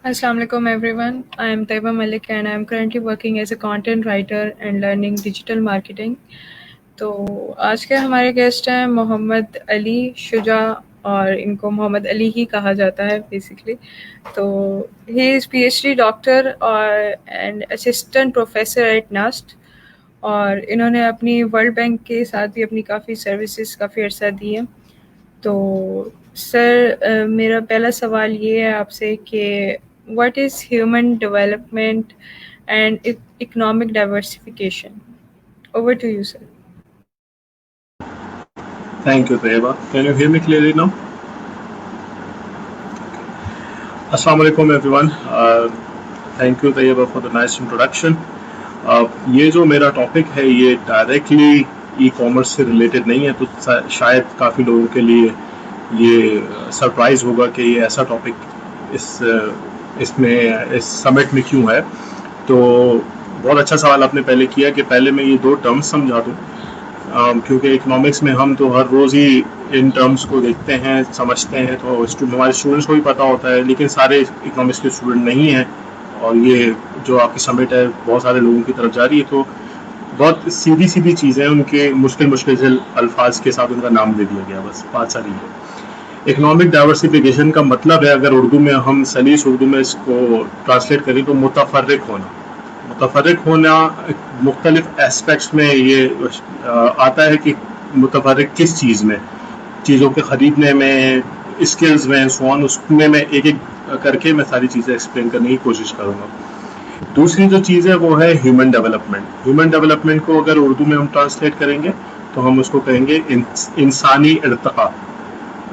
Assalamu alaikum everyone. I am Taiba Malik and I am currently working as a content writer and learning digital marketing. तो आज के हमारे guest हैं मोहम्मद अली शुजा और इनको मोहम्मद अली ही कहा जाता है बेसिकली। तो ही इज़ पीएचडी डॉक्टर और एंड असिस्टेंट प्रोफेसर एट नास्ट और इन्होंने अपनी वर्ल्ड बैंक के साथ भी अपनी काफ़ी सर्विसेज काफ़ी अर्सा दी है। तो सर मेरा पहला सवाल ये है आपसे कि what is human development and economic diversification. Over to you sir. Thank you, Taiba. Can you hear me clearly now? Assalamu alaikum, everyone. Thank you, Taiba, for the nice introduction. ये जो मेरा टॉपिक है ये directly e commerce से related नहीं है, तो शायद काफ़ी लोगों के लिए ये सरप्राइज होगा कि ये ऐसा टॉपिक इस समिट में क्यों है। तो बहुत अच्छा सवाल आपने पहले किया कि पहले मैं ये दो टर्म्स समझा दूँ, क्योंकि इकोनॉमिक्स में हम तो हर रोज़ ही इन टर्म्स को देखते हैं, समझते हैं, तो हमारे स्टूडेंट्स को भी पता होता है, लेकिन सारे इकोनॉमिक्स के स्टूडेंट नहीं हैं और ये जो आपकी समिट है बहुत सारे लोगों की तरफ जा रही है, तो बहुत सीधी सीधी चीज़ें उनके मुश्किल से अल्फाज के साथ उनका नाम दे दिया गया, बस बात सारी है। इकोनॉमिक डाइवर्सिफिकेशन का मतलब है, अगर उर्दू में हम सलीस उर्दू में इसको ट्रांसलेट करें तो मुतफर्रिक होना। मुतफर्रिक होना मुख्तलिफ एस्पेक्ट्स में ये आता है कि मुतफर्रिक किस चीज़ में, चीज़ों के ख़रीदने में, स्किल्स में, सोन, उसमें मैं एक एक करके मैं सारी चीज़ें एक्सप्लेन करने की कोशिश करूँगा। दूसरी जो चीज़ है वो है ह्यूमन डेवलपमेंट। ह्यूमन डेवलपमेंट को अगर उर्दू में हम ट्रांसलेट करेंगे तो हम उसको कहेंगे इंसानी इर्तिक़ा।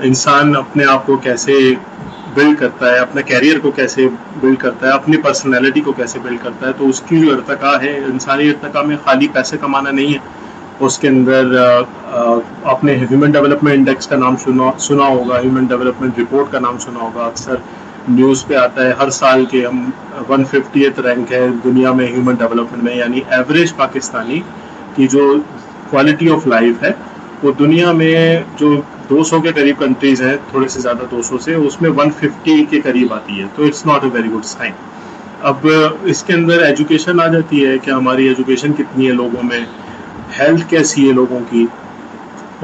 इंसान अपने आप को कैसे बिल्ड करता है, अपने कैरियर को कैसे बिल्ड करता है, अपनी पर्सनैलिटी को कैसे बिल्ड करता है, तो उसकी जो इर्तिक़ा है, इंसानी इर्तिक़ा में खाली पैसे कमाना नहीं है, उसके अंदर आपने ह्यूमन डेवलपमेंट इंडेक्स का नाम सुना होगा, ह्यूमन डेवलपमेंट रिपोर्ट का नाम सुना होगा, अक्सर न्यूज़ पे आता है हर साल के। हम 150th रैंक है दुनिया में ह्यूमन डेवलपमेंट में, यानी एवरेज पाकिस्तानी की जो क्वालिटी ऑफ लाइफ है वो दुनिया में जो 200 के करीब कंट्रीज़ हैं, थोड़े से ज़्यादा 200 से, उसमें 150 के करीब आती है, तो it's not a very good sign. अब इसके अंदर एजुकेशन आ जाती है कि हमारी एजुकेशन कितनी है लोगों में, हेल्थ कैसी है लोगों की,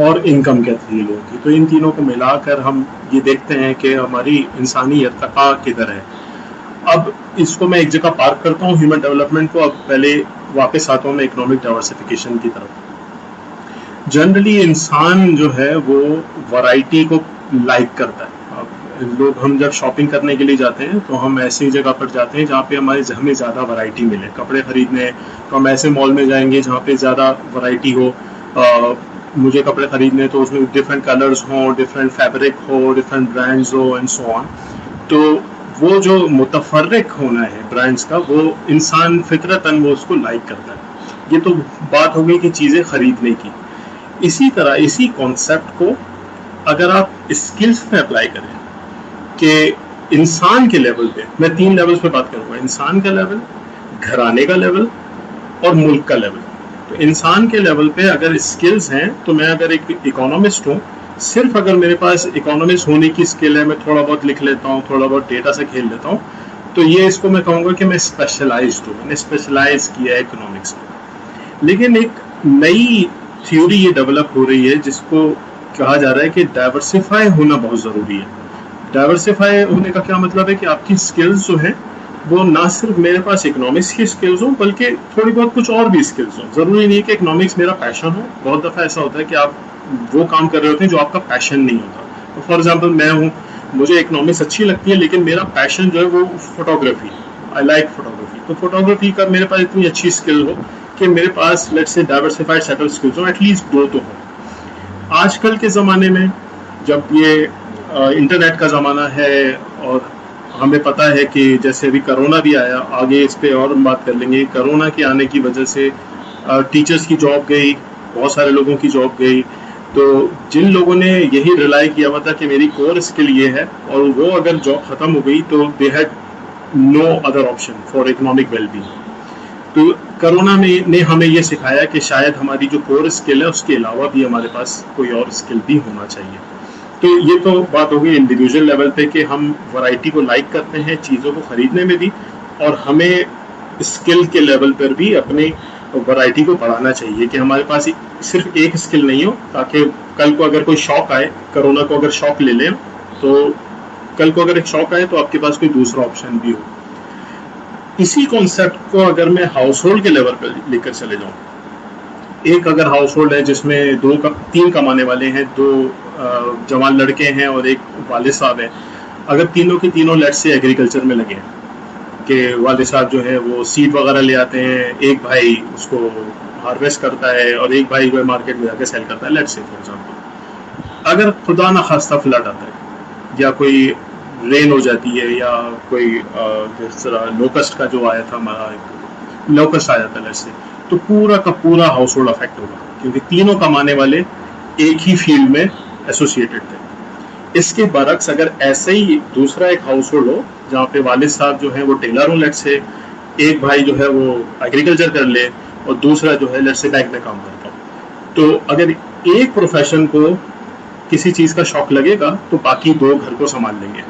और इनकम कैसी है लोगों की। तो इन तीनों को मिलाकर हम ये देखते हैं कि हमारी इंसानी इर्तिक़ा किधर है। अब इसको मैं एक जगह पार्क करता हूँ ह्यूमन डेवलपमेंट को, अब पहले वापस आता हूँ मैं इकोनॉमिक डाइवर्सिफिकेशन की तरफ। जनरली इंसान जो है वो वैरायटी को लाइक करता है। अब लोग, हम जब शॉपिंग करने के लिए जाते हैं तो हम ऐसी जगह पर जाते हैं जहाँ पे हमें ज़्यादा वैरायटी मिले। कपड़े ख़रीदने तो हम ऐसे मॉल में जाएंगे जहाँ पे ज़्यादा वैरायटी हो। मुझे कपड़े ख़रीदने तो उसमें डिफरेंट कलर्स हों, डिफरेंट फैब्रिक हो, डिफरेंट ब्रांड्स हो एंड सो ऑन। तो वो जो मुतफर्रिक होना है ब्रांड्स का, वो इंसान फितरतन वो उसको लाइक करता है। ये तो बात हो गई कि चीज़ें ख़रीदने की। इसी तरह इसी कॉन्सेप्ट को अगर आप स्किल्स में अप्लाई करें कि इंसान के लेवल पे, मैं 3 लेवल्स पे बात करूँगा, इंसान का लेवल, घराने का लेवल और मुल्क का लेवल। तो इंसान के लेवल पे अगर स्किल्स हैं, तो मैं अगर एक इकोनॉमिस्ट हूँ, सिर्फ अगर मेरे पास इकोनॉमिस्ट होने की स्किल है, मैं थोड़ा बहुत लिख लेता हूँ, थोड़ा बहुत डेटा से खेल लेता हूँ, तो ये इसको मैं कहूँगा कि मैं स्पेशलाइज्ड हूँ, मैंने स्पेशलाइज किया है इकोनॉमिक्स में। लेकिन एक नई थ्योरी ये डेवलप हो रही है जिसको कहा जा रहा है कि डाइवर्सिफाई होना बहुत ज़रूरी है। डाइवर्सिफाई होने का क्या मतलब है कि आपकी स्किल्स जो हैं वो ना सिर्फ मेरे पास इकोनॉमिक्स की स्किल्स हो, बल्कि थोड़ी बहुत कुछ और भी स्किल्स हो। ज़रूरी नहीं है कि इकोनॉमिक्स मेरा पैशन हो। बहुत दफ़ा ऐसा होता है कि आप वो काम कर रहे होते हैं जो आपका पैशन नहीं होता। तो फॉर एग्जाम्पल मैं हूँ, मुझे इकोनॉमिक्स अच्छी लगती है, लेकिन मेरा पैशन जो है वो फोटोग्राफी है। I like photography. तो फोटोग्राफी का मेरे पास इतनी अच्छी स्किल हो कि मेरे पास let's say diversified set of skills हो, एटलीस्ट 2 तो हो। आजकल के ज़माने में जब ये इंटरनेट का ज़माना है और हमें पता है कि जैसे अभी कोरोना भी आया, आगे इस पे और हम बात कर लेंगे। कोरोना के आने की वजह से टीचर्स की जॉब गई, बहुत सारे लोगों की जॉब गई। तो जिन लोगों ने यही रिलाई किया हुआ था कि मेरी कोर स्किल ये है, और वो अगर जॉब ख़त्म हो गई तो they had no other option for economic wellbeing. तो कोरोना ने हमें ये सिखाया कि शायद हमारी जो कोर स्किल है उसके अलावा भी हमारे पास कोई और स्किल भी होना चाहिए। तो ये तो बात होगी इंडिविजुअल लेवल पे कि हम वैरायटी को लाइक करते हैं चीज़ों को खरीदने में भी, और हमें स्किल के लेवल पर भी अपनी वैरायटी को बढ़ाना चाहिए कि हमारे पास सिर्फ एक स्किल नहीं हो, ताकि कल को अगर कोई शॉक आए, कोरोना को अगर शॉक ले लें तो कल को अगर एक शॉक आए तो आपके पास कोई दूसरा ऑप्शन भी हो। इसी कॉन्सेप्ट को अगर मैं हाउस होल्ड के लेवल पर लेकर चले जाऊँ, एक अगर हाउस होल्ड है जिसमें तीन कमाने वाले हैं, दो जवान लड़के हैं और एक वालिद साहब हैं, अगर तीनों के तीनों लेट्स से एग्रीकल्चर में लगे हैं कि वालिद साहब जो है वो सीड वगैरह ले आते हैं, एक भाई उसको हार्वेस्ट करता है और एक भाई जो है मार्केट में जाकर सेल करता है, लेट्स से फॉर एग्जांपल। अगर खुदा ना खास्ता फ्लड आता है या कोई रेन हो जाती है या कोई जिस तरह लोकस्ट का जो आया था, हमारा लोकस्ट आ जाता है लेट्स से, तो पूरा का पूरा हाउस होल्ड अफेक्ट होगा, क्योंकि तीनों कमाने वाले एक ही फील्ड में एसोसिएटेड थे। इसके बरक्स अगर ऐसे ही दूसरा एक हाउस होल्ड हो जहाँ पे वालिद साहब जो है वो टेलर हो लेट्स से, एक भाई जो है वो एग्रीकल्चर कर ले और दूसरा जो है लेट्स से बैंक में काम करता हो, तो अगर एक प्रोफेशन को किसी चीज़ का शॉक लगेगा तो बाकी दो घर को संभाल लेंगे।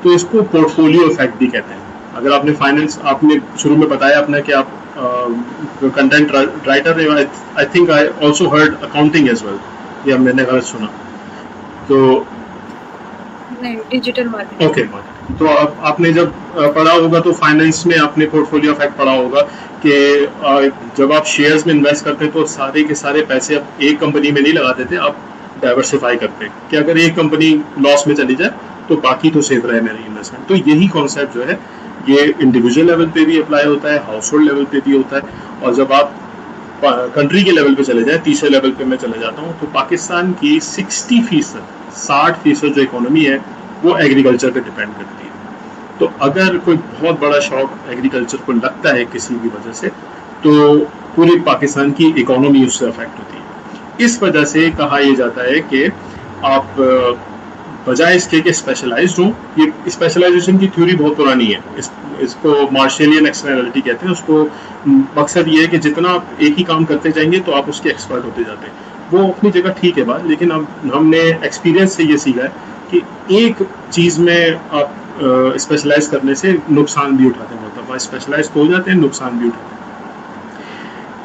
तो इसको पोर्टफोलियो इफेक्ट भी कहते हैं। अगर आपने फाइनेंस, आपने शुरू में बताया अपना कि आप कंटेंट राइटर है, I think I also heard accounting as well, या मैंने गलत सुना? तो नहीं, डिजिटल मार्केटिंग। ओके, तो आपने जब पढ़ा होगा तो फाइनेंस में आपने पोर्टफोलियो इफेक्ट पढ़ा होगा कि जब आप शेयर्स में इन्वेस्ट करते हैं तो सारे के सारे पैसे आप एक कंपनी में नहीं लगा देते, आप डाइवर्सिफाई करते हैं कि अगर एक कंपनी लॉस में चली जाए तो बाकी तो सेफ रहे मेरी इन्वेस्टमेंट। तो यही कॉन्सेप्ट जो है ये इंडिविजुअल लेवल पे भी अप्लाई होता है, हाउस होल्ड लेवल पे भी होता है, और जब आप कंट्री के लेवल पे चले जाए, तीसरे लेवल पे मैं चले जाता हूँ, तो पाकिस्तान की 60% जो इकोनॉमी है वो एग्रीकल्चर पे डिपेंड करती है। तो अगर कोई बहुत बड़ा शॉक एग्रीकल्चर को लगता है किसी भी वजह से, तो पूरी पाकिस्तान की इकोनॉमी उससे अफेक्ट होती है। इस वजह से कहा यह जाता है कि आप बजाय इसके कि स्पेशलाइज्ड हो, ये स्पेशलाइजेशन की थ्योरी बहुत पुरानी है, इसको मार्शलियन एक्सटर्नैलिटी कहते हैं। उसको मकसद ये है कि जितना आप एक ही काम करते जाएंगे तो आप उसके एक्सपर्ट होते जाते हैं। वो अपनी जगह ठीक है बात, लेकिन अब हमने एक्सपीरियंस से ये सीखा है कि एक चीज़ में आप स्पेशलाइज करने से नुकसान भी उठाते हैं, मतलब स्पेशलाइज हो जाते हैं, नुकसान भी उठाते हैं।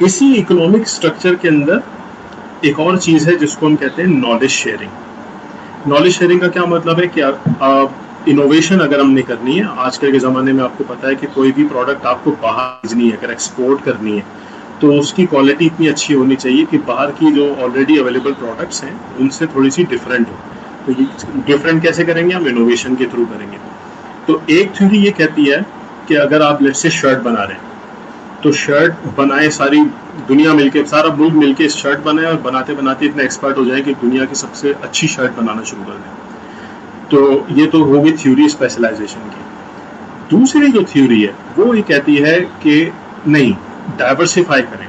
इसी इकोनॉमिक स्ट्रक्चर के अंदर एक और चीज़ है जिसको हम कहते हैं नॉलेज शेयरिंग। नॉलेज शेयरिंग का क्या मतलब है कि इनोवेशन अगर हमने करनी है, आजकल के ज़माने में आपको पता है कि कोई भी प्रोडक्ट आपको बाहर भेजनी है, अगर एक्सपोर्ट करनी है, तो उसकी क्वालिटी इतनी अच्छी होनी चाहिए कि बाहर की जो ऑलरेडी अवेलेबल प्रोडक्ट्स हैं उनसे थोड़ी सी डिफरेंट हो। तो ये डिफरेंट कैसे करेंगे? हम इनोवेशन के थ्रू करेंगे। तो एक थ्योरी ये कहती है कि अगर आप लेट्स से शर्ट बना रहे हैं, तो शर्ट बनाए, सारी दुनिया मिलके, सारा मुल्क मिलके इस शर्ट बनाए और बनाते बनाते इतने एक्सपर्ट हो जाए कि दुनिया की सबसे अच्छी शर्ट बनाना शुरू कर दें। तो ये तो होगी थ्योरी स्पेशलाइजेशन की। दूसरी जो थ्योरी है वो ये कहती है कि नहीं, डाइवर्सिफाई करें।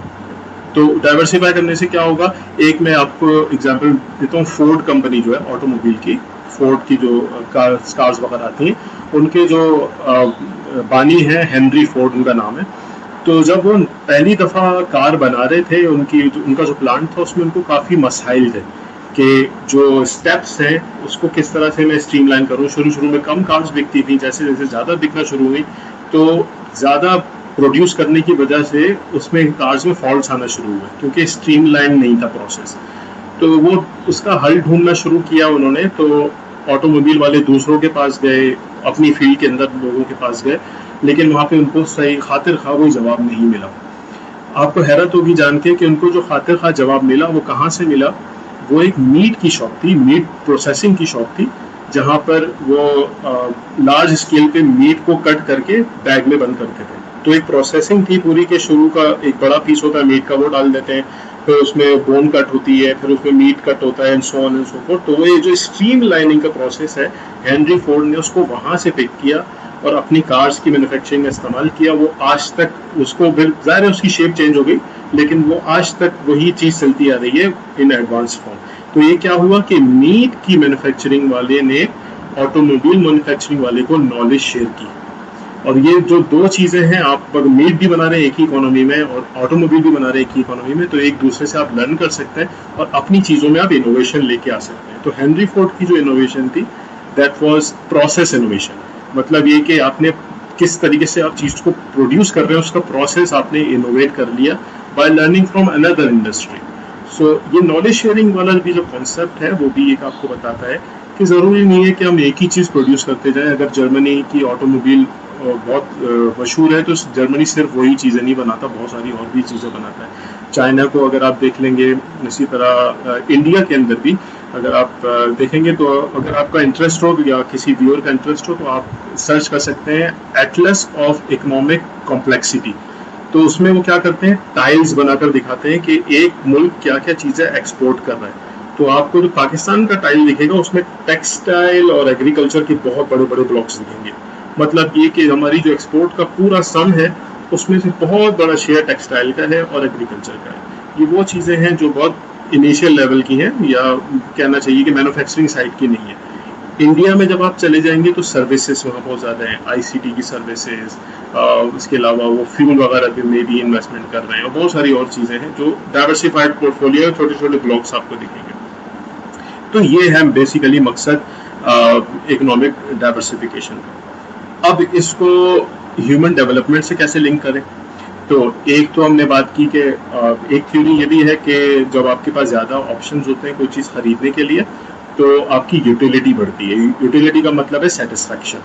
तो डाइवर्सिफाई करने से क्या होगा? एक मैं आपको एग्जांपल देता हूँ। फोर्ड कंपनी जो है ऑटोमोबाइल की, फोर्ड की जो कार्स वगैरह आती हैं, उनके जो बानी है हेनरी फोर्ड उनका नाम है। तो जब वो पहली दफ़ा कार बना रहे थे, उनका जो प्लांट था उसमें उनको काफ़ी मसाइल थे कि जो स्टेप्स हैं उसको किस तरह से मैं स्ट्रीमलाइन करूँ। शुरू में कम कार्स बिकती थी, जैसे जैसे ज़्यादा बिकना शुरू हुई तो ज़्यादा प्रोड्यूस करने की वजह से उसमें कार्स में फॉल्ट्स आना शुरू हुए, क्योंकि स्ट्रीमलाइन नहीं था प्रोसेस। तो वो उसका हल ढूंढना शुरू किया उन्होंने। तो ऑटोमोबाइल वाले दूसरों के पास गए, अपनी फील्ड के अंदर लोगों के पास गए, लेकिन वहाँ पे उनको सही खातिर खा कोई जवाब नहीं मिला। आपको हैरत होगी जान के कि उनको जो खातिर खा जवाब मिला वो कहाँ से मिला? वो एक मीट की शॉप थी, मीट प्रोसेसिंग की शॉप थी, जहाँ पर वो लार्ज स्केल पे मीट को कट करके बैग में बंद करते थे। तो एक प्रोसेसिंग थी पूरी के शुरू का एक बड़ा पीस होता है मीट का, वो डाल देते हैं, फिर उसमें बोन कट होती है, फिर उसमें मीट कट होता है, and so on and so fourth. तो वो ये जो स्ट्रीम लाइनिंग का प्रोसेस है, हेनरी फोर्ड ने उसको वहाँ से पिक किया और अपनी कार्स की मैन्युफैक्चरिंग में इस्तेमाल किया। वो आज तक उसको, ज़ाहिर है उसकी शेप चेंज हो गई, लेकिन वो आज तक वही चीज़ चलती आ रही है इन एडवांस फॉर्म। तो ये क्या हुआ कि मीट की मैन्युफैक्चरिंग वाले ने ऑटोमोबाइल मैन्युफैक्चरिंग वाले को नॉलेज शेयर की। और ये जो दो चीज़ें हैं, आप अगर मीट भी बना रहे हैं एक ही इकोनॉमी में और ऑटोमोबाइल भी बना रहे हैं एक ही इकोनॉमी में, तो एक दूसरे से आप लर्न कर सकते हैं और अपनी चीज़ों में आप इनोवेशन लेके आ सकते हैं। तो हेनरी फोर्ड की जो इनोवेशन थी दैट वाज प्रोसेस इनोवेशन, मतलब ये कि आपने किस तरीके से आप चीज को प्रोड्यूस कर रहे हैं उसका प्रोसेस आपने इनोवेट कर लिया by learning from another industry. So ये नॉलेज शेयरिंग वाला भी जो कॉन्सेप्ट है वो भी एक आपको बताता है कि ज़रूरी नहीं है कि हम एक ही चीज़ प्रोड्यूस करते जाएं। अगर जर्मनी की ऑटोमोबाइल बहुत मशहूर है तो जर्मनी सिर्फ वही चीज़ें नहीं बनाता, बहुत सारी और भी चीज़ें बनाता है। चाइना को अगर आप देख लेंगे, इसी तरह इंडिया के अंदर भी अगर आप देखेंगे तो अगर आपका इंटरेस्ट हो या किसी व्यूअर का इंटरेस्ट हो तो आप सर्च कर सकते हैं एटलस ऑफ इकोनॉमिक कॉम्प्लेक्सिटी। तो उसमें वो क्या करते हैं, टाइल्स बनाकर दिखाते हैं कि एक मुल्क क्या क्या चीज़ें एक्सपोर्ट कर रहा है। तो आपको जो पाकिस्तान का टाइल दिखेगा उसमें टेक्सटाइल और एग्रीकल्चर के बहुत बड़े बड़े ब्लॉक्स दिखेंगे। मतलब ये कि हमारी जो एक्सपोर्ट का पूरा सम है उसमें से बहुत बड़ा शेयर टेक्सटाइल का है और एग्रीकल्चर का है। ये वो चीज़ें हैं जो बहुत इनिशियल लेवल की हैं, या कहना चाहिए कि मैन्युफैक्चरिंग साइड की नहीं है। इंडिया में जब आप चले जाएंगे तो सर्विसेज वहाँ बहुत ज़्यादा हैं, आईसीटी की सर्विसेज, उसके अलावा वो फ्यूल वगैरह में भी इन्वेस्टमेंट कर रहे हैं, और बहुत सारी और चीज़ें हैं जो डाइवर्सिफाइड पोर्टफोलियो, छोटे छोटे ब्लॉक्स आपको दिखेंगे। तो ये है बेसिकली मकसद इकोनॉमिक डाइवर्सिफिकेशन का। अब इसको ह्यूमन डेवलपमेंट से कैसे लिंक करें? तो एक तो हमने बात की कि एक थ्योरी ये भी है कि जब आपके पास ज़्यादा ऑप्शंस होते हैं कोई चीज़ खरीदने के लिए तो आपकी यूटिलिटी बढ़ती है। यूटिलिटी का मतलब है सेटिस्फैक्शन।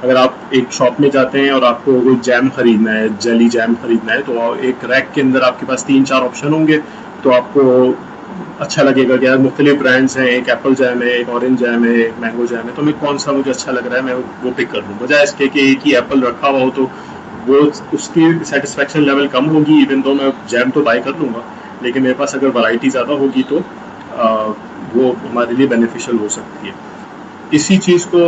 अगर आप एक शॉप में जाते हैं और आपको कोई जैम खरीदना है, जेली जैम खरीदना है, तो एक रैक के अंदर आपके पास 3-4 ऑप्शन होंगे, तो आपको अच्छा लगेगा कि यार मुख्तलिफ ब्रांड्स हैं, एक एप्पल जैम है, एक ऑरेंज जैम है, एक मैंगो जैम है, तो मैं कौन सा मुझे अच्छा लग रहा है मैं वो पिक कर लूँ, बजाय इसके कि एक ही एप्पल रखा हुआ हो तो वो उसकी सेटिस्फैक्शन लेवल कम होगी। इवन तो मैं जैम तो बाय कर लूँगा, लेकिन मेरे पास अगर वैरायटी ज़्यादा होगी तो वो हमारे लिए बेनिफिशियल हो सकती है। इसी चीज़ को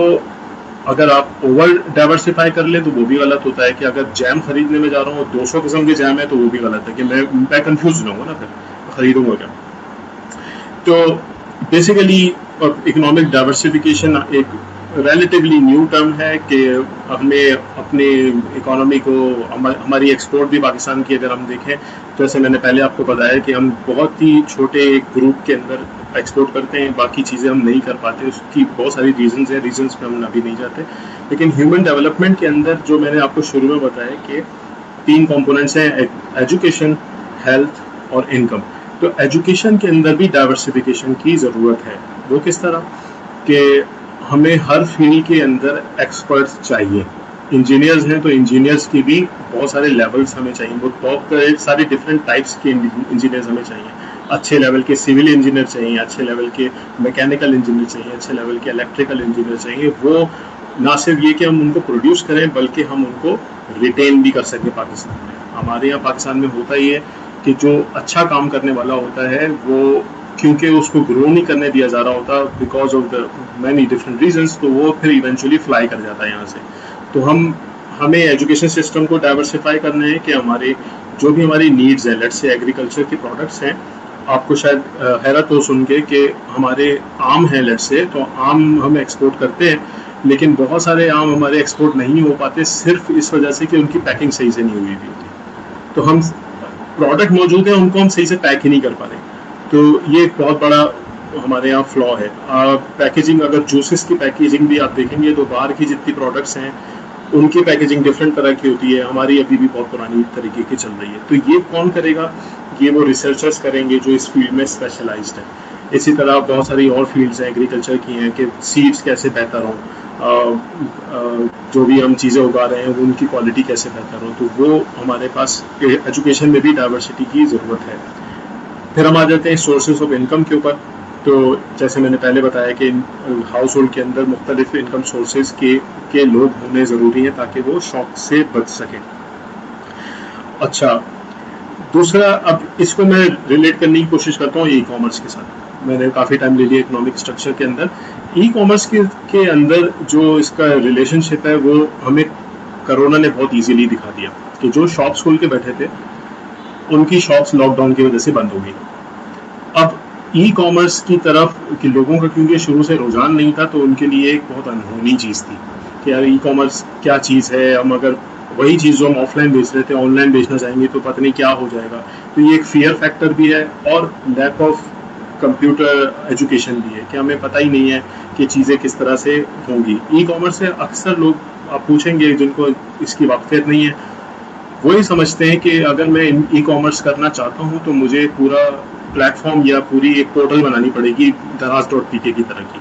अगर आप ओवर डाइवर्सिफाई कर लें तो वो भी गलत होता है कि अगर जैम खरीदने में जा रहा हूँ 200 किस्म के जैम है तो वो भी गलत है कि मैं कंफ्यूज हो जाऊँगा ना, फिर खरीदूंगा क्या। तो बेसिकली इकोनॉमिक डाइवर्सिफिकेशन एक रिलेटिवली न्यू टर्म है कि हमने अपने इकोनॉमी को, हमारी एक्सपोर्ट भी पाकिस्तान की अगर हम देखें तो जैसे मैंने पहले आपको बताया कि हम बहुत ही छोटे एक ग्रुप के अंदर एक्सपोर्ट करते हैं, बाकी चीज़ें हम नहीं कर पाते। उसकी बहुत सारी रीजंस हैं, रीजंस पे हम अभी नहीं जाते। लेकिन ह्यूमन डेवलपमेंट के अंदर जो मैंने आपको शुरू में बताया कि 3 कंपोनेंट्स हैं, एजुकेशन, हेल्थ और इनकम। तो एजुकेशन के अंदर भी डाइवर्सिफिकेशन की ज़रूरत है। वो किस तरह कि हमें हर फील्ड के अंदर एक्सपर्ट्स चाहिए। इंजीनियर्स हैं तो इंजीनियर्स की भी बहुत सारे लेवल्स हमें चाहिए, वो बहुत सारे डिफरेंट टाइप्स के इंजीनियर्स हमें चाहिए। अच्छे लेवल के सिविल इंजीनियर चाहिए, अच्छे लेवल के मैकेनिकल इंजीनियर चाहिए, अच्छे लेवल के इलेक्ट्रिकल इंजीनियर चाहिए। वो ना सिर्फ ये कि हम उनको प्रोड्यूस करें बल्कि हम उनको रिटेन भी कर सकें पाकिस्तान में। हमारे यहाँ पाकिस्तान में होता ही है कि जो अच्छा काम करने वाला होता है वो, क्योंकि उसको ग्रो नहीं करने दिया जा रहा होता because of the many different reasons, तो वो फिर इवेंचुअली फ्लाई कर जाता है यहाँ से। तो हमें एजुकेशन सिस्टम को डाइवर्सिफाई करना है कि हमारे जो भी हमारी नीड्स है, लेट्स से एग्रीकल्चर के प्रोडक्ट्स हैं, आपको शायद हैरत हो सुन के कि हमारे आम हैं लेट्स से, तो आम हम एक्सपोर्ट करते हैं, लेकिन बहुत सारे आम हमारे एक्सपोर्ट नहीं हो पाते सिर्फ इस वजह से कि उनकी पैकिंग सही से नहीं हुई होती। तो हम प्रोडक्ट मौजूद है, उनको हम सही से पैक ही नहीं कर पा रहे। तो ये एक बहुत बड़ा हमारे यहाँ फ्लॉ है। पैकेजिंग, अगर जूसेस की पैकेजिंग भी आप देखेंगे तो बाहर की जितनी प्रोडक्ट्स हैं उनकी पैकेजिंग डिफरेंट तरह की होती है, हमारी अभी भी बहुत पुरानी तरीके की चल रही है। तो ये कौन करेगा? ये वो रिसर्चर्स करेंगे जो इस फील्ड में स्पेशलाइज्ड है। इसी तरह बहुत सारी और फील्ड्स हैं एग्रीकल्चर की हैं कि सीड्स कैसे बेहतर हों, जो भी हम चीज़ें उगा रहे हैं उनकी क्वालिटी कैसे बेहतर हो। तो वो हमारे पास एजुकेशन में भी डाइवर्सिटी की ज़रूरत है। फिर हम आ जाते हैं सोर्सेज ऑफ इनकम के ऊपर। तो जैसे मैंने पहले बताया कि हाउस होल्ड के अंदर मुख्तलिफ इनकम सोर्सेज के लोग होने ज़रूरी हैं ताकि वो शॉक से बच सकें। अच्छा, दूसरा, अब इसको मैं रिलेट करने की कोशिश करता हूँ ई कॉमर्स के साथ। मैंने काफ़ी टाइम ले लिया इकोनॉमिक स्ट्रक्चर के अंदर। ई कॉमर्स के अंदर जो इसका रिलेशनशिप है वो हमें कोरोना ने बहुत ईजीली दिखा दिया कि जो शॉप्स खोल के बैठे थे उनकी शॉप्स लॉकडाउन की वजह से बंद हो गई। अब ई कॉमर्स की तरफ कि लोगों का क्योंकि शुरू से रुझान नहीं था, तो उनके लिए एक बहुत अनहोनी चीज़ थी कि यार ई कॉमर्स क्या चीज़ है, हम अगर वही चीज़ जो हम ऑफलाइन बेच रहे थे ऑनलाइन बेचना चाहेंगे तो पता नहीं क्या हो जाएगा। तो ये एक फियर फैक्टर भी है और लैक ऑफ कंप्यूटर एजुकेशन ली है कि हमें पता ही नहीं है कि चीज़ें किस तरह से होंगी। ई कॉमर्स से अक्सर लोग आप पूछेंगे जिनको इसकी वाक़फ़ियत नहीं है, वो ये समझते हैं कि अगर मैं ई कॉमर्स करना चाहता हूँ तो मुझे पूरा प्लेटफॉर्म या पूरी एक पोर्टल बनानी पड़ेगी दराज.pk की तरह की।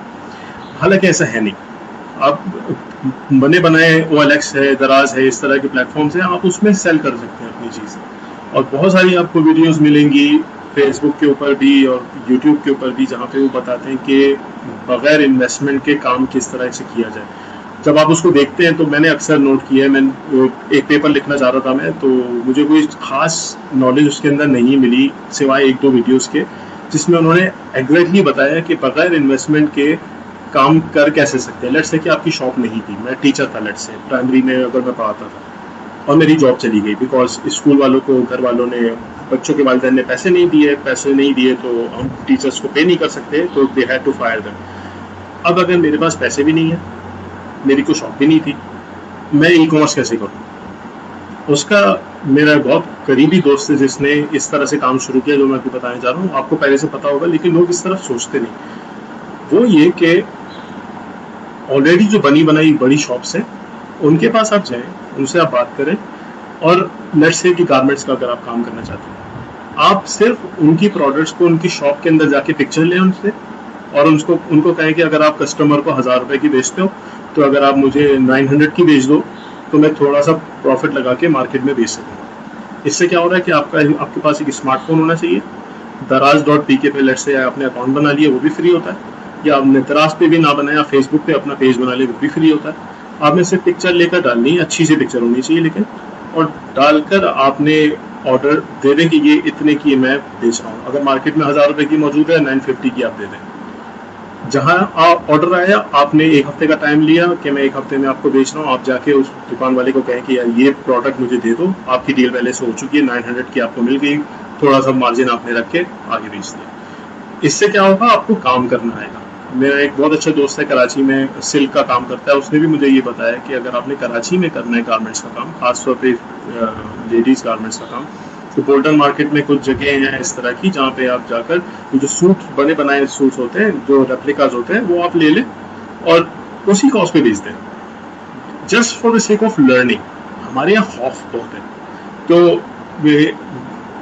हालांकि ऐसा है नहीं। आप बने बनाए OLX है, दराज है, इस तरह के प्लेटफॉर्म्स हैं, आप उसमें सेल कर सकते हैं अपनी चीज़। और बहुत सारी आपको वीडियोस मिलेंगी फेसबुक के ऊपर भी और यूट्यूब के ऊपर भी, जहाँ पे वो बताते हैं कि बगैर इन्वेस्टमेंट के काम किस तरह से किया जाए। जब आप उसको देखते हैं तो मैंने अक्सर नोट किया है, मैं एक पेपर लिखना चाह रहा था मैं, तो मुझे कोई खास नॉलेज उसके अंदर नहीं मिली सिवाय एक दो वीडियोस के, जिसमें उन्होंने एग्जैक्टली बताया कि बगैर इन्वेस्टमेंट के काम कर कैसे सकते हैं। लेट्स से कि आपकी शॉप नहीं थी, मैं टीचर था, लेट्स से प्राइमरी में अगर मैं पढ़ाता था और मेरी जॉब चली गई बिकॉज स्कूल वालों को, घर वालों ने, बच्चों के वालिदैन ने पैसे नहीं दिए तो हम टीचर्स को पे नहीं कर सकते, तो they had to fire them. अब अगर मेरे पास पैसे भी नहीं है, मेरी कोई शॉप भी नहीं थी, मैं ई कॉमर्स कैसे करूँ? उसका मेरा बहुत करीबी दोस्त है जिसने इस तरह से काम शुरू किया जो मैं आपको बताने जा रहा हूँ। आपको पहले से पता होगा, लेकिन लोग इस तरफ सोचते नहीं। वो ये कि ऑलरेडी जो बनी बनाई बड़ी शॉप्स हैं उनके पास आप जाएं, उनसे आप बात करें, और लेट्स से कि गारमेंट्स का अगर आप काम करना चाहते हैं, आप सिर्फ उनकी प्रोडक्ट्स को उनकी शॉप के अंदर जाके पिक्चर लें उनसे, और उनको कहें कि अगर आप कस्टमर को 1000 रुपए की बेचते हो तो अगर आप मुझे 900 की बेच दो तो मैं थोड़ा सा प्रॉफिट लगा के मार्केट में बेच सकूँ। इससे क्या हो रहा है कि आपके पास एक स्मार्टफोन होना चाहिए, दराज.pk पे लेट्स से आपने अकाउंट बना लिया, वो भी फ्री होता है, या आपने दराज पे भी ना बनाया, फेसबुक पे अपना पेज बना लिया, वो भी फ्री होता है। आपने सिर्फ पिक्चर लेकर डालनी है, अच्छी सी पिक्चर होनी चाहिए लेकिन, और डालकर आपने ऑर्डर दे दें कि ये इतने की मैं बेच रहा हूँ। अगर मार्केट में 1000 रुपए की मौजूद है, 950 की आप दे दें। जहाँ ऑर्डर आया, आपने एक हफ्ते का टाइम लिया कि मैं एक हफ्ते में आपको बेच रहा हूँ, आप जाके उस दुकान वाले को कहें कि यार ये प्रोडक्ट मुझे दे दो, आपकी डील पहले से हो चुकी है, 900 की आपको मिल गई, थोड़ा सा मार्जिन आपने रख के आगे बेच दिया। इससे क्या होगा, आपको काम करना आएगा। मेरा एक बहुत अच्छा दोस्त है कराची में, सिल्क का काम करता है, उसने भी मुझे ये बताया कि अगर आपने कराची में करना है गारमेंट्स का काम, खासतौर पे लेडीज गारमेंट्स का काम, तो गोल्डन मार्केट में कुछ जगह हैं इस तरह की जहाँ पे आप जाकर जो सूट बने बनाए सूट्स होते हैं, जो रेप्लिकाज होते हैं, वो आप ले लें और उसी कॉस्ट पे बेच दें, just for the sake of learning. हमारे यहाँ खौफ बहुत है। तो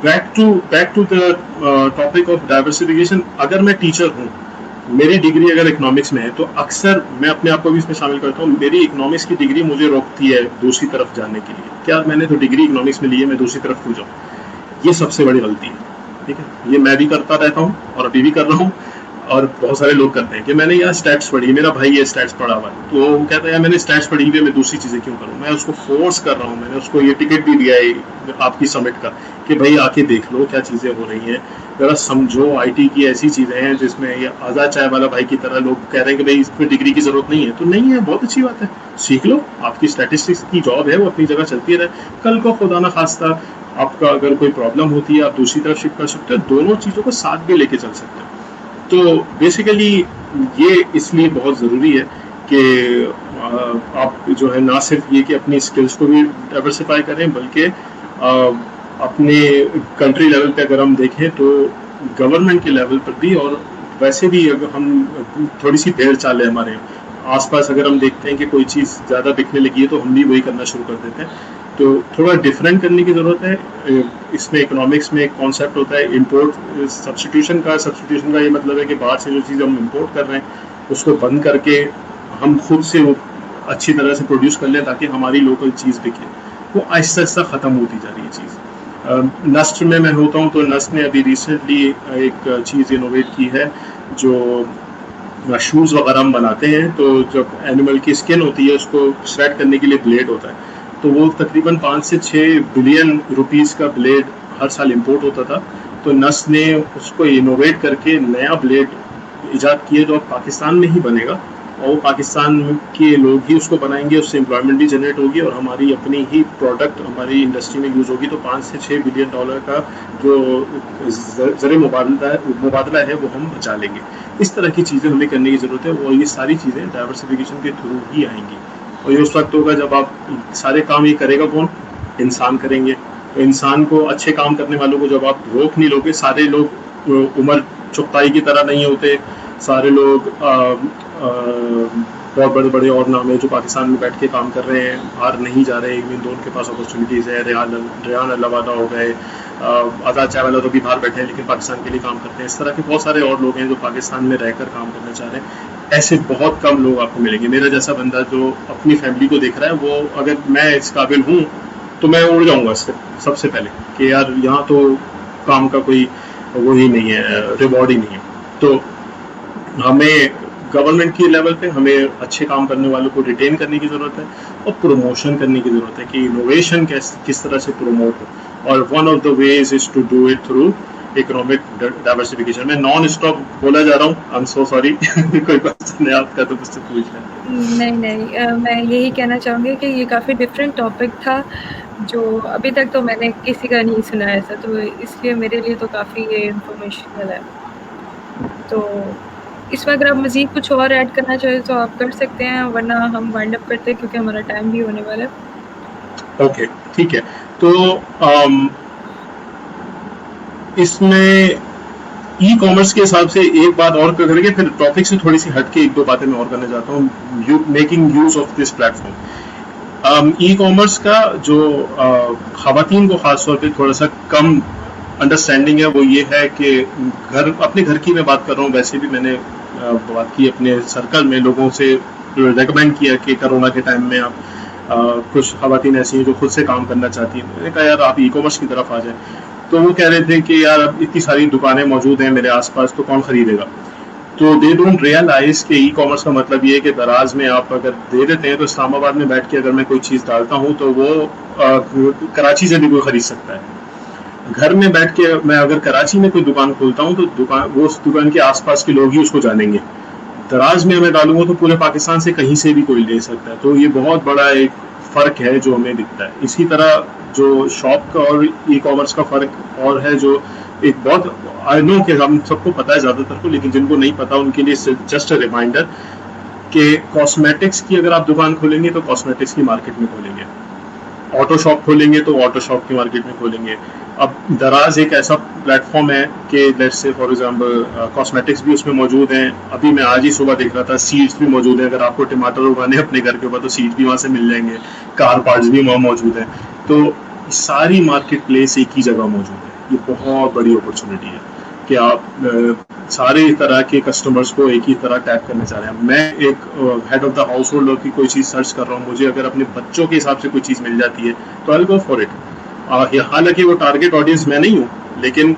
back to the topic of diversification. अगर मैं टीचर हूँ, मेरी डिग्री अगर इकोनॉमिक्स में है, तो अक्सर मैं अपने आप को भी इसमें शामिल करता हूँ, मेरी इकोनॉमिक्स की डिग्री मुझे रोकती है दूसरी तरफ जाने के लिए। क्या मैंने तो डिग्री इकोनॉमिक्स में ली है, मैं दूसरी तरफ क्यों जाऊँ? ये सबसे बड़ी गलती है। ठीक है, ये मैं भी करता रहता हूँ और अभी भी कर रहा हूँ, और बहुत सारे लोग करते हैं कि मैंने यार स्टैट्स पढ़ी, मेरा भाई ये स्टैट्स पढ़ा हुआ है, तो वो कहता है यार मैंने स्टैट्स पढ़ी हुई है, मैं दूसरी चीज़ें क्यों करूँ? मैं उसको फोर्स कर रहा हूँ, मैंने उसको ये टिकट भी दिया है आपकी समिट का कि भाई आके देख लो क्या चीज़ें हो रही हैं, जरा समझो। आईटी की ऐसी चीज़ें हैं जिसमें ये आज़ाद चाय वाला भाई की तरह लोग कह रहे हैं कि भाई इसमें डिग्री की ज़रूरत नहीं है, तो नहीं है, बहुत अच्छी बात है, सीख लो। आपकी स्टैटिस्टिक्स की जॉब है, वो अपनी जगह चलती रहे। कल को खुदा ना खास्ता आपका अगर कोई प्रॉब्लम होती है, आप दूसरी तरफ शिफ्ट कर सकते हो, दोनों चीज़ों को साथ भी लेके चल सकते हो। तो बेसिकली ये इसलिए बहुत ज़रूरी है कि आप जो है ना सिर्फ ये कि अपनी स्किल्स को भी डाइवर्सिफाई करें, बल्कि अपने कंट्री लेवल पे अगर हम देखें तो गवर्नमेंट के लेवल पर भी, और वैसे भी अगर हम थोड़ी सी भेड़ चाल है हमारे आसपास, अगर हम देखते हैं कि कोई चीज़ ज़्यादा बिकने लगी है तो हम भी वही करना शुरू कर देते हैं। तो थोड़ा डिफरेंट करने की ज़रूरत है। इसमें इकोनॉमिक्स में एक कॉन्सेप्ट होता है इम्पोर्ट सब्स्टिट्यूशन का ये मतलब है कि बाहर से जो चीज़ हम इम्पोर्ट कर रहे हैं उसको बंद करके हम खुद से वो अच्छी तरह से प्रोड्यूस कर लें ताकि हमारी लोकल चीज़ बिके। वो आहिस्ता आहिस्ता ख़त्म होती जा रही है चीज़। नस्ट में मैं होता हूँ, तो नस्ट ने अभी रिसेंटली एक चीज़ इनोवेट की है, जो शूज़ वगैरह हम बनाते हैं, तो जब एनिमल की स्किन होती है उसको श्रेड करने के लिए ब्लेड होता है, तो वो तकरीबन 5 से 6 बिलियन रुपीस का ब्लेड हर साल इंपोर्ट होता था। तो नस ने उसको इनोवेट करके नया ब्लेड इजाद किया जो अब पाकिस्तान में ही बनेगा, और वो पाकिस्तान के लोग ही उसको बनाएंगे, उससे एम्प्लॉयमेंट भी जनरेट होगी और हमारी अपनी ही प्रोडक्ट हमारी इंडस्ट्री में यूज़ होगी। तो 5 से 6 बिलियन डॉलर का जो ज़र मुबादला है वो हम बचा लेंगे। इस तरह की चीज़ें हमें करने की ज़रूरत है, और ये सारी चीज़ें डाइवर्सिफिकेशन के थ्रू ही आएंगी। और ये उस वक्त होगा जब आप सारे काम ये करेगा कौन? इंसान करेंगे। तो इंसान को, अच्छे काम करने वालों को जब आप रोक नहीं लोगे, सारे लोग उम्र चुगताई की तरह नहीं होते। सारे लोग बहुत बड़े बड़े और नाम है जो पाकिस्तान में बैठ के काम कर रहे हैं, बाहर नहीं जा रहे, इवन दो उनके पास अपॉर्चुनिटीज़ है। रेहान अल्लावाला हो गए, आज़ाद चाय वाला तो भी बाहर बैठे हैं लेकिन पाकिस्तान के लिए काम करते हैं। इस तरह के बहुत सारे और लोग हैं जो पाकिस्तान में रहकर काम करना चाह रहे हैं। ऐसे बहुत कम लोग आपको मिलेंगे। मेरा जैसा बंदा जो अपनी फैमिली को देख रहा है, वो अगर मैं इस काबिल हूँ तो मैं उड़ जाऊँगा इससे सबसे पहले कि यार यहाँ तो काम का कोई वो ही नहीं है, रिवॉर्ड ही नहीं है। तो हमें गवर्नमेंट की लेवल पे हमें अच्छे काम करने वालों को रिटेन करने की ज़रूरत है और प्रमोशन करने की ज़रूरत है कि इनोवेशन किस तरह से प्रमोट हो। और one of the ways is to do it through economic diversification. मैं नॉन स्टॉप बोला जा रहा हूँ, आई एम सो सॉरी। कोई क्वेश्चन है आपका तो मुझसे पूछ लें। नहीं, मैं यही कहना चाहूँगी कि ये काफ़ी डिफरेंट टॉपिक था, जो अभी तक तो मैंने किसी का नहीं सुना ऐसा, तो इसलिए मेरे लिए तो काफ़ी ये इन्फॉर्मेशनल है। तो इसमें अगर आप मज़ीद कुछ और ऐड करना चाहें तो आप कर सकते हैं, वरना हम वाइंड अप करते हैं क्योंकि हमारा टाइम भी होने वाला है। ओके, ठीक है। तो इसमें ई कॉमर्स के हिसाब से एक बात और करेंगे, फिर टॉपिक से थोड़ी सी हटके एक दो बातें मैं और करना चाहता हूँ। Making use of this platform. E commerce का जो खवातीन को खास तौर पे थोड़ा सा कम अंडरस्टैंडिंग है वो ये है कि अपने घर की मैं बात कर रहा हूँ, वैसे भी मैंने बात की अपने सर्कल में लोगों से, रेकमेंड किया कि कोरोना के टाइम में आप कुछ खवातीन ऐसी हैं जो खुद से काम करना चाहती हैं। मैंने कहा यार आप ई कॉमर्स की तरफ आ जाए। तो वो कह रहे थे कि यार अब इतनी सारी दुकानें मौजूद हैं मेरे आसपास, तो कौन खरीदेगा। तो दे डोंट रियलाइज कि ई कॉमर्स का मतलब ये है कि दराज में आप अगर दे देते हैं तो इस्लामाबाद में बैठ के अगर मैं कोई चीज़ डालता हूँ तो वो कराची से भी कोई खरीद सकता है। घर में बैठ के मैं अगर कराची में कोई दुकान खोलता हूँ तो वो उस दुकान के आसपास के लोग ही उसको जानेंगे। दराज में मैं डालूंगा तो पूरे पाकिस्तान से कहीं से भी कोई ले सकता है। तो ये बहुत बड़ा एक फ़र्क है जो हमें दिखता है। इसी तरह जो शॉप का और ई कॉमर्स का फ़र्क और है, जो एक बहुत आई नो कि हम सबको पता है ज़्यादातर को, लेकिन जिनको नहीं पता उनके लिए जस्ट अ रिमाइंडर कि कॉस्मेटिक्स की अगर आप दुकान खोलेंगे तो कॉस्मेटिक्स की मार्केट में खोलेंगे, ऑटो शॉप खोलेंगे तो ऑटो शॉप की मार्केट में खोलेंगे। अब दराज एक ऐसा प्लेटफॉर्म है कि let's say for example cosmetics भी उसमें मौजूद हैं। अभी मैं आज ही सुबह देख रहा था सीड्स भी मौजूद हैं। अगर आपको टमाटर उगाने अपने घर के ऊपर तो सीड्स भी वहाँ से मिल जाएंगे, कार पार्ट्स भी वहाँ मौजूद हैं। तो सारी मार्केट प्लेस एक ही जगह मौजूद है। ये बहुत बड़ी अपॉर्चुनिटी है कि आप सारे तरह के कस्टमर्स को एक ही तरह टैप करने चाह रहे हैं। मैं एक head of the house hold की कोई चीज़ सर्च कर रहा हूँ, मुझे अगर अपने बच्चों के हिसाब से कोई चीज़ मिल जाती है तो I will go for it. हालांकि वो टारगेट ऑडियंस मैं नहीं हूँ, लेकिन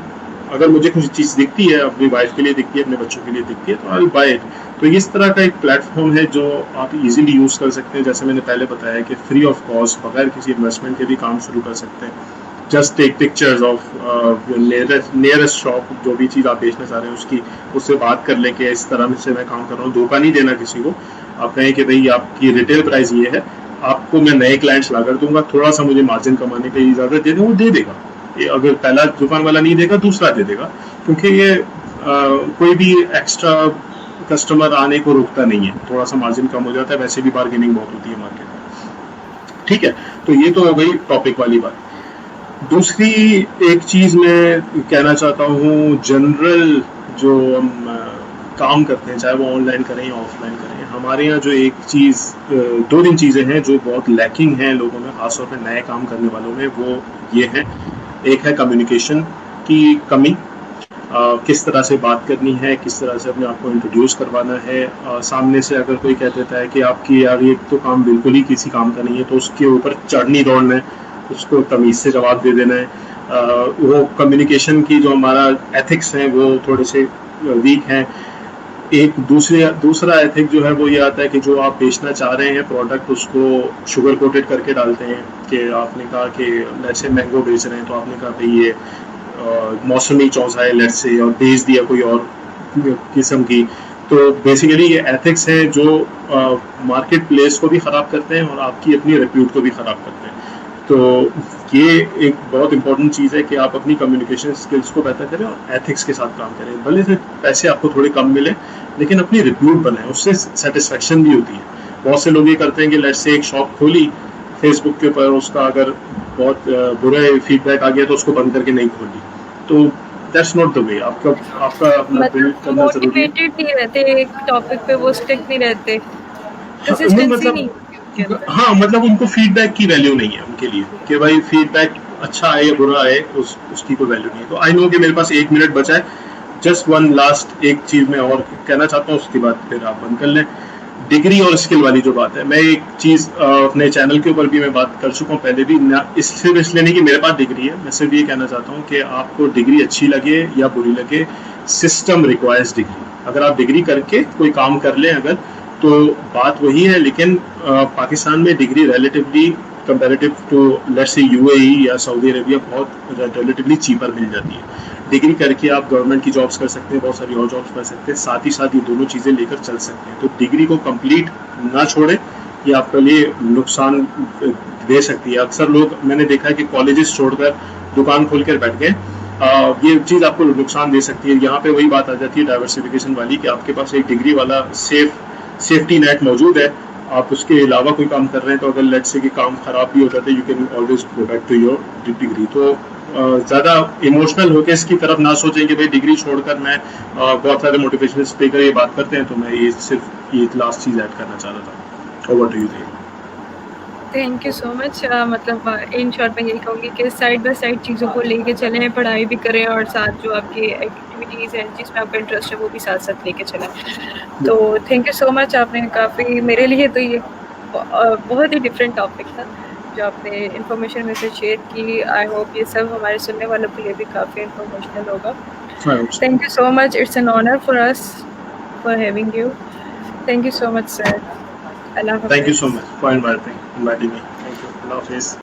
अगर मुझे कुछ चीज़ दिखती है, अपनी वाइफ के लिए दिखती है, अपने बच्चों के लिए दिखती है, तो आई विल बाय इट। तो इस तरह का एक प्लेटफॉर्म है जो आप इजीली यूज़ कर सकते हैं। जैसे मैंने पहले बताया कि फ्री ऑफ कॉस्ट, बगैर किसी इन्वेस्टमेंट के भी काम शुरू कर सकते हैं। Just take pictures of nearest shop, जो भी चीज़ आप बेचना चाह रहे हैं उसकी, उससे बात कर लें कि इस तरह से मैं काम कर रहा हूँ। धोखा नहीं देना किसी को। आप कहें कि भाई आपकी रिटेल प्राइस ये है, आपको मैं नए क्लाइंट्स ला कर दूंगा, थोड़ा सा मुझे मार्जिन कमाने की इजाज़त दे दें, वो दे देगा। ये अगर पहला दुकान वाला नहीं देगा, दूसरा दे देगा, क्योंकि ये कोई भी एक्स्ट्रा कस्टमर आने को रोकता नहीं है। थोड़ा सा मार्जिन कम हो जाता है, वैसे भी बार्गेनिंग बहुत होती है मार्केट में। ठीक है, तो ये तो हो गई टॉपिक वाली बात। दूसरी एक चीज़ मैं कहना चाहता हूँ, जनरल जो हम काम करते हैं, चाहे वो ऑनलाइन करें या ऑफलाइन करें, हमारे यहाँ जो एक चीज़, दो तीन चीज़ें हैं जो बहुत लैकिंग हैं लोगों में, ख़ासतौर पे नए काम करने वालों में, वो ये है। एक है कम्युनिकेशन की कमी। किस तरह से बात करनी है, किस तरह से अपने आप को इंट्रोड्यूस करवाना है। सामने से अगर कोई कह देता है कि आपकी यार ये तो काम बिल्कुल ही किसी काम का नहीं है, तो उसके ऊपर चढ़नी दौड़ना है, उसको तमीज़ से जवाब दे देना है। वो कम्युनिकेशन की जो हमारा एथिक्स हैं वो थोड़े से वीक हैं। एक दूसरा एथिक जो है वो ये आता है कि जो आप बेचना चाह रहे हैं प्रोडक्ट, उसको शुगर कोटेड करके डालते हैं। कि आपने कहा कि लेट्स से मैंगो बेच रहे हैं, तो आपने कहा भाई ये मौसमी चौसा है लेट्स से, और बेच दिया कोई और किस्म की। तो बेसिकली ये एथिक्स हैं जो मार्केट प्लेस को भी ख़राब करते हैं और आपकी अपनी रेप्यूट को भी ख़राब करते हैं। तो ये एक बहुत इंपॉर्टेंट चीज़ है कि आप अपनी कम्युनिकेशन स्किल्स को बेहतर करें और एथिक्स के साथ काम करें। भले से पैसे आपको थोड़े कम मिले, लेकिन अपनी रिप्यूट बनाएं, उससे सेटिस्फेक्शन भी होती है। बहुत से लोग ये करते हैं कि लेट्स से एक शॉप खोली फेसबुक के ऊपर, उसका अगर बहुत बुरा फीडबैक आ गया तो उसको बंद करके नहीं खोली। तो दैट्स नॉट द वे। आपका आपका अपना बिल्ड मतलब करना जरूरी है। मोटिवेटेड नहीं रहते, एक टॉपिक पे वो स्टिक नहीं रहते, हाँ, नहीं कंसिस्टेंसी मतलब नहीं होती उनके अंदर। हाँ मतलब उनको फीडबैक की वैल्यू नहीं है उनके लिए कि भाई फीडबैक अच्छा है या बुरा है, उसकी कोई वैल्यू नहीं है। तो आई नो कि मेरे पास 1 मिनट बचा है। जस्ट वन लास्ट एक चीज मैं और कहना चाहता हूँ, उसके बाद फिर आप बंद कर लें। डिग्री और स्किल वाली जो बात है, मैं एक चीज अपने चैनल के ऊपर भी मैं बात कर चुका हूँ पहले भी ना, सिर्फ इसलिए नहीं कि मेरे पास डिग्री है, मैं सिर्फ ये कहना चाहता हूँ कि आपको डिग्री अच्छी लगे या बुरी लगे, सिस्टम रिक्वायर्स डिग्री। अगर आप डिग्री करके कोई काम कर लें अगर, तो बात वही है। लेकिन पाकिस्तान में degree relatively comparative to let's से यूएई या सऊदी अरेबिया बहुत रिलेटिवली चीपर मिल जाती है। डिग्री करके आप गवर्नमेंट की जॉब्स कर सकते हैं, बहुत सारी और जॉब्स कर सकते हैं, साथ ही साथ ये दोनों चीज़ें लेकर चल सकते हैं। तो डिग्री को कंप्लीट ना छोड़ें, ये आपके लिए नुकसान दे सकती है। अक्सर लोग मैंने देखा है कि कॉलेजेस छोड़कर दुकान खोल कर बैठ गए। ये चीज़ आपको नुकसान दे सकती है। यहाँ पे वही बात आ जाती है डाइवर्सिफिकेशन वाली कि आपके पास एक डिग्री वाला सेफ्टी नेट मौजूद है, आप उसके अलावा कोई काम कर रहे हैं, तो अगर लेट से कि काम खराब भी हो जाता है, you can always go back to your degree. तो ज़्यादा इमोशनल होकर इसकी तरफ ना सोचें कि भाई डिग्री छोड़कर मैं बहुत सारे मोटिवेशनल स्पीकर ये बात करते हैं। तो मैं ये सिर्फ ये लास्ट चीज़ ऐड करना चाह रहा था। Over to you. Thank you so much. मतलब इन शॉर्ट मैं यही कहूँगी कि साइड बाय साइड चीज़ों को लेके चलें, पढ़ाई भी करें और साथ जो आपकी एक्टिविटीज़ हैं जिसमें आपका इंटरेस्ट है वो भी साथ साथ लेके चलें। तो थैंक यू सो मच, आपने काफ़ी मेरे लिए तो ये बहुत ही डिफरेंट टॉपिक था जो आपने इन्फॉर्मेशन में से शेयर की। आई होप ये सब हमारे सुनने वालों के लिए भी काफ़ी इन्फॉर्मेशनल होगा। Thank you so much, it's an honour for us for having you. Thank you so much sir. Thank you so much for inviting me. Thank you. Allah Hafiz.